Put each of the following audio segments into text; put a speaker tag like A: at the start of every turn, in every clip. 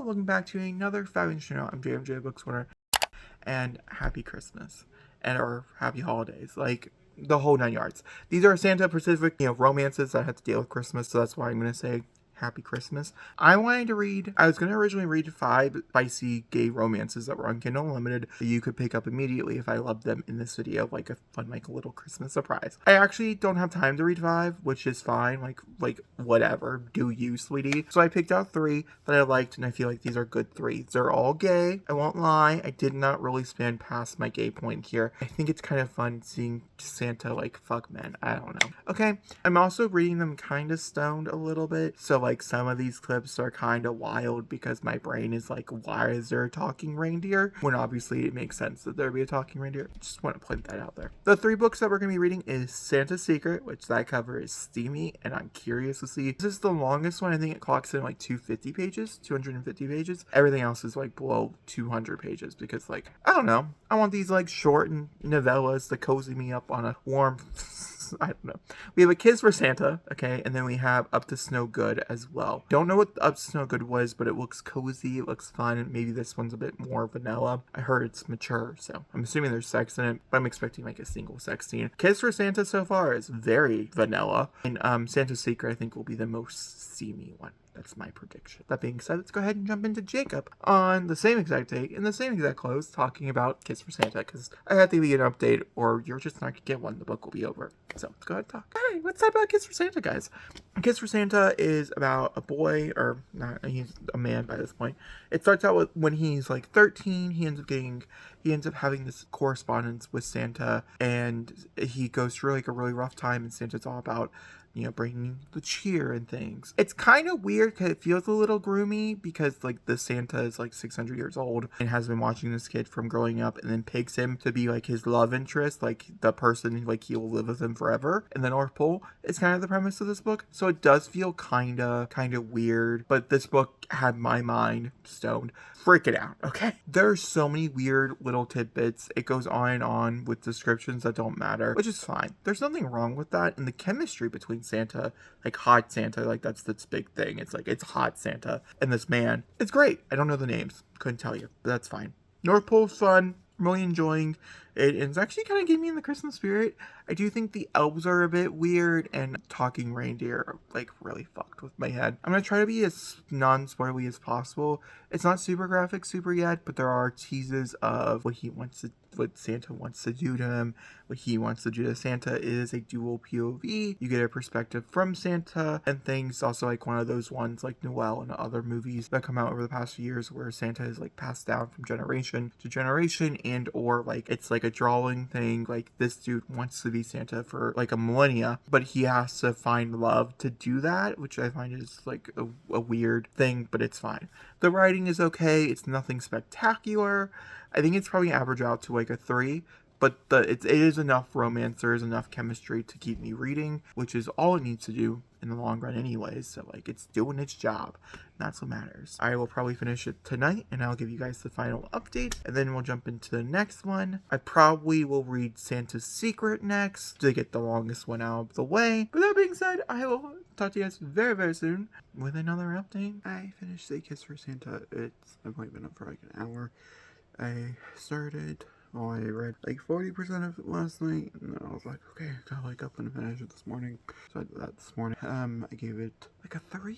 A: welcome back to another fabulous channel. I'm JMJ Books Winner, and happy Christmas or happy holidays, like the whole 9 yards. These are Santa Pacific, romances that have to deal with Christmas, so that's why I'm gonna say happy Christmas. I was going to originally read 5 spicy gay romances that were on Kindle Unlimited that you could pick up immediately if I loved them in this video, like a fun, like a little Christmas surprise. I actually don't have time to read 5, which is fine, like whatever, do you, sweetie. So I picked out 3 that I liked, and I feel like these are good 3s. They're all gay, I won't lie. I did not really span past my gay point here. I think it's kind of fun seeing Santa, like, fuck men. I don't know. Okay, I'm also reading them kind of stoned a little bit, so like some of these clips are kind of wild because my brain is like, why is there a talking reindeer? When obviously it makes sense that there be a talking reindeer. Just want to point that out there. The 3 books that we're going to be reading is Santa's Secret, which that cover is steamy, and I'm curious to see. This is the longest one. I think it clocks in like 250 pages. Everything else is like below 200 pages because, like, I don't know. I want these like short novellas to cozy me up on a warm I don't know. We have A Kiss for Santa, okay, and then we have Up to Snow Good as well. Don't know what Up to Snow Good was, but it looks cozy, it looks fun, and maybe this one's a bit more vanilla. I heard it's mature, so I'm assuming there's sex in it, but I'm expecting like a single sex scene. Kiss for Santa so far is very vanilla, and Santa's Secret I think will be the most steamy one. That's my prediction. That being said, let's go ahead and jump into Jacob on the same exact date, in the same exact clothes, talking about Kiss for Santa, because I had to be an update, or you're just not going to get one. The book will be over. So, let's go ahead and talk. Alright, let's talk about Kiss for Santa, guys. Kiss for Santa is about a boy, or not, he's a man by this point. It starts out with when he's like 13, he ends up having this correspondence with Santa, and he goes through like a really rough time, and Santa's all about, bringing the cheer and things. It's kind of weird because it feels a little groomy because, like, the Santa is, like, 600 years old and has been watching this kid from growing up and then picks him to be, like, his love interest, like, the person, like, he will live with him forever in the North Pole. It's kind of the premise of this book. So it does feel kind of weird, but this book had my mind stoned. Freak it out, okay? There's so many weird little tidbits. It goes on and on with descriptions that don't matter, which is fine. There's nothing wrong with that. And the chemistry between Santa, like hot Santa, like that's big thing. It's like, it's hot Santa and this man. It's great. I don't know the names. Couldn't tell you, but that's fine. North Pole's fun. I'm really enjoying it. It's actually kind of getting me in the Christmas spirit. I do think the elves are a bit weird, and talking reindeer are, like, really fucked with my head. I'm going to try to be as non-spoilery as possible. It's not super graphic yet, but there are teases of what Santa wants to do to him, what he wants to do to Santa. It is a dual POV. You get a perspective from Santa and things. Also, like one of those ones like Noel and other movies that come out over the past few years where Santa is like passed down from generation to generation, and or like it's like a drawing thing. Like this dude wants to be Santa for like a millennia, but he has to find love to do that, which I find is like a weird thing, but it's fine. The writing is okay. It's nothing spectacular. I think it's probably average out to like a 3, but it is enough romance, there is enough chemistry to keep me reading, which is all it needs to do in the long run anyways, so like it's doing its job. That's what matters. I will probably finish it tonight, and I'll give you guys the final update, and then we'll jump into the next one. I probably will read Santa's Secret next to get the longest one out of the way. But that being said, I will talk to you guys very, very soon with another update. I finished A Kiss for Santa. I've only been up for like an hour. I read like 40% of it last night, and then I was like, okay, I gotta wake up and finish it this morning. So I did that this morning. I gave it like a 3.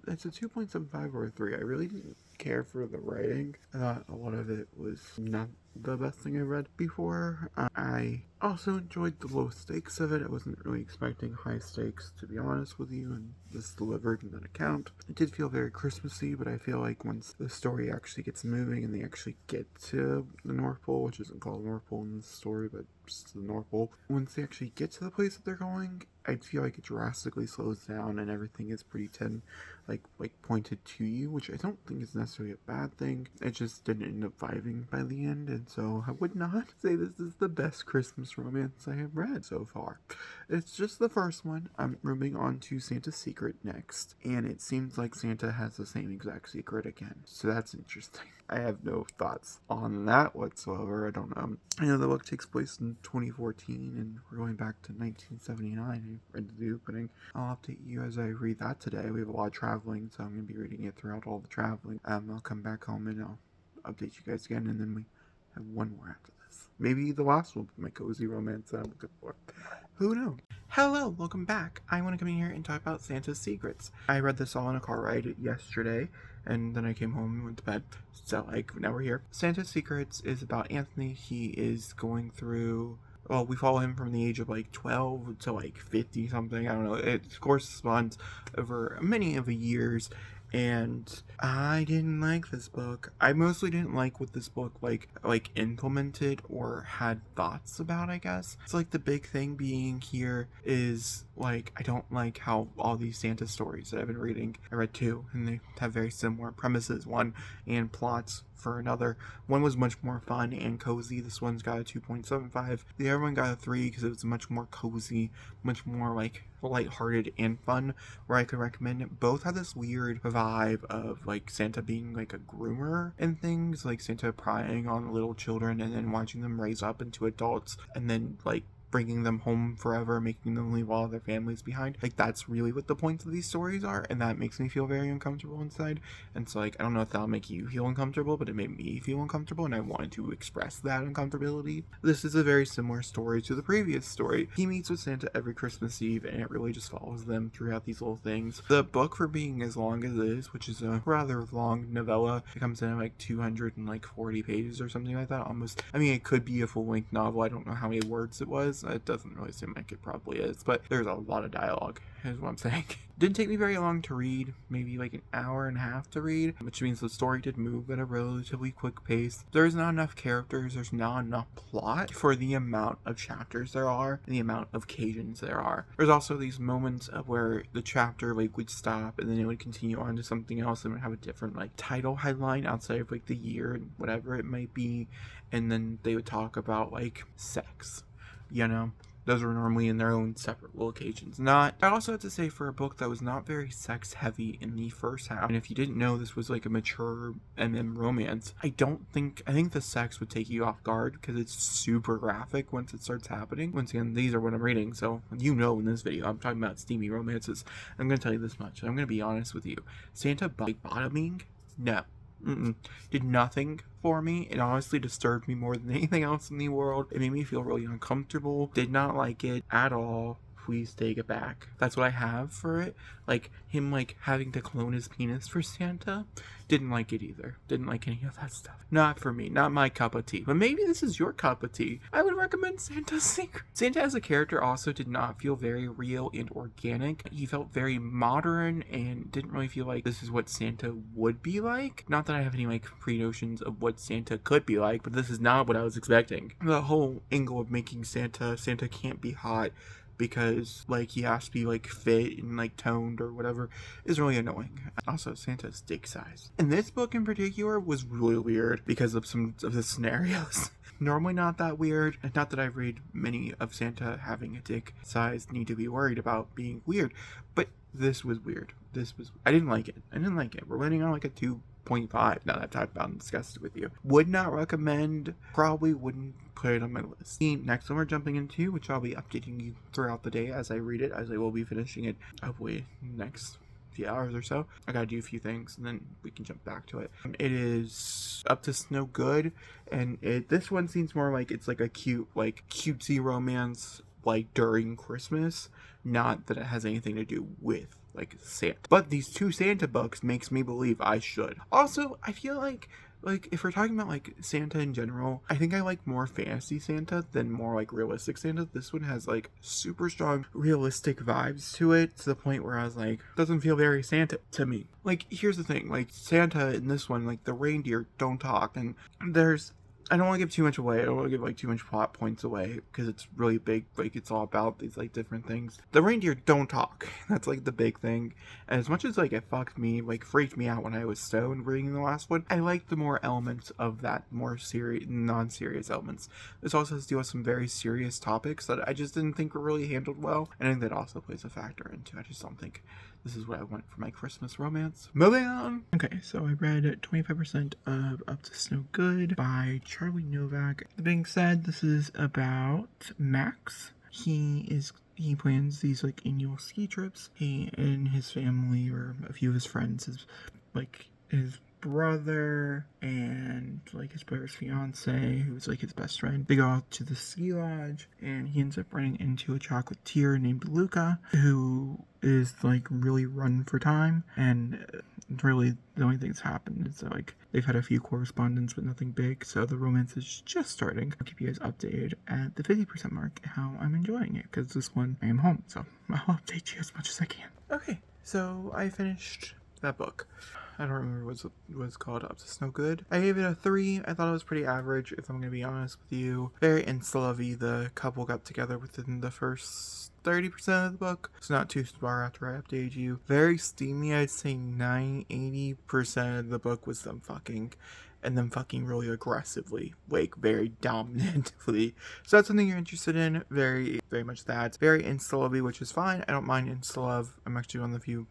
A: It's a 2.75 or a 3. I really didn't care for the writing. I thought a lot of it was not the best thing I read before. I also enjoyed the low stakes of it. I wasn't really expecting high stakes, to be honest with you, and this delivered in that account. It did feel very Christmassy, but I feel like once the story actually gets moving and they actually get to the North Pole, which isn't called North Pole in this story, but just the North Pole, once they actually get to the place that they're going, I feel like it drastically slows down and everything is pretty pointed to you, which I don't think is necessarily a bad thing. It just didn't end up vibing by the end, and and so I would not say this is the best Christmas romance I have read so far. It's just the first one. I'm moving on to Santa's Secret next, and it seems like Santa has the same exact secret again, so that's interesting. I have no thoughts on that whatsoever. I don't know. I know the book takes place in 2014, and we're going back to 1979 into the opening. I'll update you as I read that today. We have a lot of traveling, so I'm going to be reading it throughout all the traveling. I'll come back home and I'll update you guys again, and then we have one more after this. Maybe the last one, my cozy romance that I'm looking for. Who knows? Hello, welcome back. I want to come in here and talk about Santa's Secrets. I read this all on a car ride yesterday, and then I came home and went to bed. So, now we're here. Santa's Secrets is about Anthony. He is going through... Well, we follow him from the age of 12 to 50 something. I don't know. It corresponds over many of the years. And I didn't like this book. I mostly didn't like what this book implemented or had thoughts about, I guess. It's the big thing being here is I don't like how all these Santa stories that I've been reading, I read two, and they have very similar premises, one, and plots for another. One was much more fun and cozy. This one's got a 2.75. The other one got a 3 because it was much more cozy, much more lighthearted and fun, where I could recommend it. Both had this weird vibe of Santa being a groomer and things, Santa prying on little children and then watching them raise up into adults and then bringing them home forever, making them leave all their families behind. That's really what the points of these stories are, and that makes me feel very uncomfortable inside. And so I don't know if that'll make you feel uncomfortable, but it made me feel uncomfortable, and I wanted to express that uncomfortability. This is a very similar story to the previous story. He meets with Santa every Christmas Eve, and it really just follows them throughout these little things. The book, for being as long as it is, which is a rather long novella, it comes in at 240 pages or something like that, almost. I mean, it could be a full-length novel. I don't know how many words it was. It doesn't really seem like it probably is, but there's a lot of dialogue, is what I'm saying. Didn't take me very long to read, maybe an hour and a half to read, which means the story did move at a relatively quick pace. There's not enough characters, there's not enough plot for the amount of chapters there are, and the amount of occasions there are. There's also these moments of where the chapter would stop, and then it would continue on to something else, and would have a different title headline outside of the year and whatever it might be, and then they would talk about sex. Those were normally in their own separate locations. I also have to say, for a book that was not very sex heavy in the first half, and if you didn't know this was a mature MM romance, I think the sex would take you off guard because it's super graphic once it starts happening. Once again, these are what I'm reading, so in this video, I'm talking about steamy romances. I'm going to tell you this much. I'm going to be honest with you. Santa bottoming? No. Did nothing for me. It honestly disturbed me more than anything else in the world. It made me feel really uncomfortable. Did not like it at all. Please take it back. That's what I have for it. Him having to clone his penis for Santa. Didn't like it either. Didn't like any of that stuff. Not for me. Not my cup of tea. But maybe this is your cup of tea. I would recommend Santa's Secret. Santa as a character also did not feel very real and organic. He felt very modern and didn't really feel like this is what Santa would be like. Not that I have any pre-notions of what Santa could be like, but this is not what I was expecting. The whole angle of making Santa can't be hot because he has to be fit and toned or whatever is really annoying. Also, Santa's dick size in this book in particular was really weird because of some of the scenarios. Normally not that weird, and not that I read many of Santa having a dick size need to be worried about being weird, but this was weird. I didn't like it. We're landing on a 2.5 now that I've talked about and discussed it with you. Would not recommend, probably wouldn't put it on my list. The next one we're jumping into, which I'll be updating you throughout the day as I read it, as I will be finishing it hopefully next few hours or so. I gotta do a few things and then we can jump back to it. It is Up to Snow Good, and this one seems more like it's a cute, cutesy romance during Christmas, not that it has anything to do with Santa. But these two Santa books makes me believe I should. Also, I feel if we're talking about Santa in general, I think I like more fantasy Santa than more realistic Santa. This one has super strong realistic vibes to it, to the point where I was doesn't feel very Santa to me. Here's the thing, Santa in this one, the reindeer don't talk, and there's I don't want to give too much away. I don't want to give like too much plot points away because it's really big. Like it's all about these like different things. The reindeer don't talk. That's like the big thing. And as much as like it fucked me, like freaked me out when I was stoned reading the last one, I like the more elements of that more serious, non-serious elements. This also has to deal with some very serious topics that I just didn't think were really handled well. And I think that also plays a factor into. I just don't think this is what I want for my Christmas romance. Moving on. Okay, so I read 25% of Up to No Good by Charlie Novak. That being said, this is about Max. He plans these like annual ski trips. He and his family, or a few of his friends, his brother and like his brother's fiance, who's like his best friend, they go out to the ski lodge, and he ends up running into a chocolatier named Luca, who is like really run for time, and really the only thing that's happened is that like they've had a few correspondence but nothing big, so the romance is just starting. I'll keep you guys updated at the 50% mark how I'm enjoying it, because this one I am home, so I'll update you as much as I can. Okay, so I finished that book. I don't remember what it's called. Up to No Good. I gave it a 3. I thought it was pretty average, if I'm going to be honest with you. Very insta-lovey. The couple got together within the first 30% of the book. It's not too far after I updated you. Very steamy. I'd say 80% of the book was them fucking. And then fucking really aggressively, like very dominantly. So that's something you're interested in. Very, very much that. Very insta-lovey, which is fine. I don't mind insta-love. I'm actually one of the few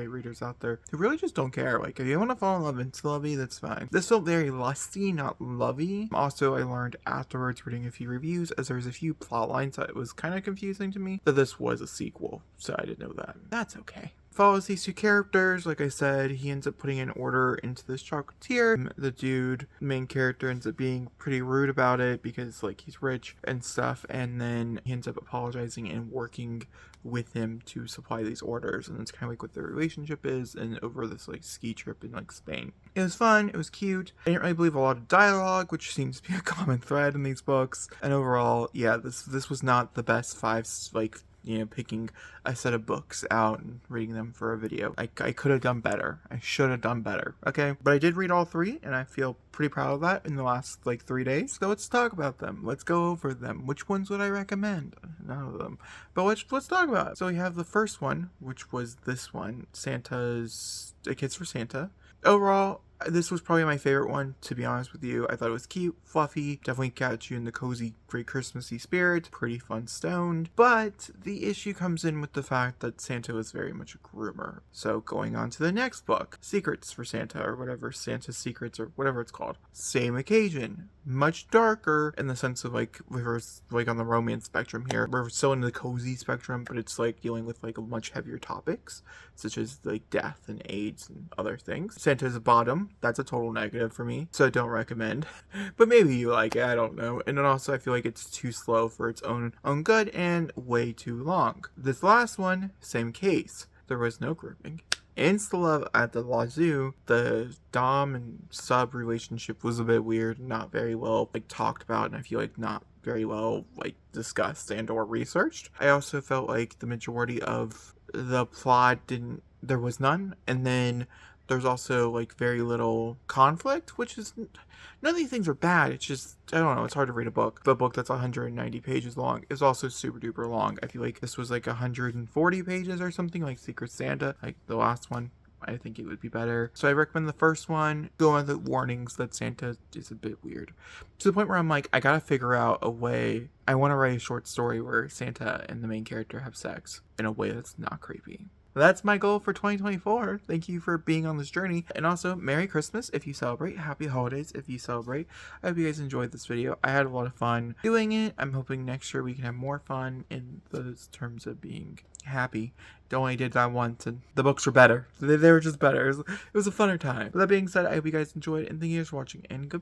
A: readers out there who really just don't care. Like, if you want to fall in love insta-lovey, that's fine. This felt very lusty, not lovey. Also, I learned afterwards, reading a few reviews, as there was a few plot lines that it was kind of confusing to me, that this was a sequel. So I didn't know that. That's okay. Follows these two characters. Like I said, he ends up putting an order into this chocolatier. The main character, ends up being pretty rude about it because like he's rich and stuff, and then he ends up apologizing and working with him to supply these orders, and it's kind of like what their relationship is, and over this like ski trip in like Spain. It was fun, it was cute. I didn't really believe a lot of dialogue, which seems to be a common thread in these books, and overall, yeah, this was not the best 5 like, you know, picking a set of books out and reading them for a video. I could have done better. I should have done better, okay? But I did read all 3, and I feel pretty proud of that in the last, like, 3 days. So let's talk about them. Let's go over them. Which ones would I recommend? None of them. But let's talk about it. So we have the first one, which was this one, A Kiss for Santa. Overall, this was probably my favorite one, to be honest with you. I thought it was cute, fluffy, definitely got you in the cozy, great Christmassy spirit, pretty fun stoned. But the issue comes in with the fact that Santa was very much a groomer. So going on to the next book, Secrets for Santa, or whatever, Santa's Secrets, or whatever it's called. Same occasion, much darker in the sense of like, we're like on the romance spectrum here. We're still in the cozy spectrum, but it's like dealing with like much heavier topics, such as like death and AIDS and other things. Santa's bottom, that's a total negative for me, so I don't recommend. But maybe you like it, I don't know. And then also I feel like it's too slow for its own good and way too long. This last one, same case. There was no grouping. Insta-love at the Wazoo, the dom and sub relationship was a bit weird, not very well like talked about, and I feel like not very well like discussed and or researched. I also felt like the majority of the plot there was none, and then there's also like very little conflict, which is, none of these things are bad. It's just, I don't know, it's hard to read a book. But a book that's 190 pages long is also super duper long. I feel like this was like 140 pages or something, like Secret Santa, like the last one. I think it would be better. So I recommend the first one. Go on the warnings that Santa is a bit weird. To the point where I'm like, I gotta figure out a way. I want to write a short story where Santa and the main character have sex in a way that's not creepy. That's my goal for 2024. Thank you for being on this journey. And also, Merry Christmas if you celebrate. Happy Holidays if you celebrate. I hope you guys enjoyed this video. I had a lot of fun doing it. I'm hoping next year we can have more fun in those terms of being happy. Only did that once, and the books were better. They were just better. It was a funner time. With that being said, I hope you guys enjoyed, and thank you guys for watching, and goodbye.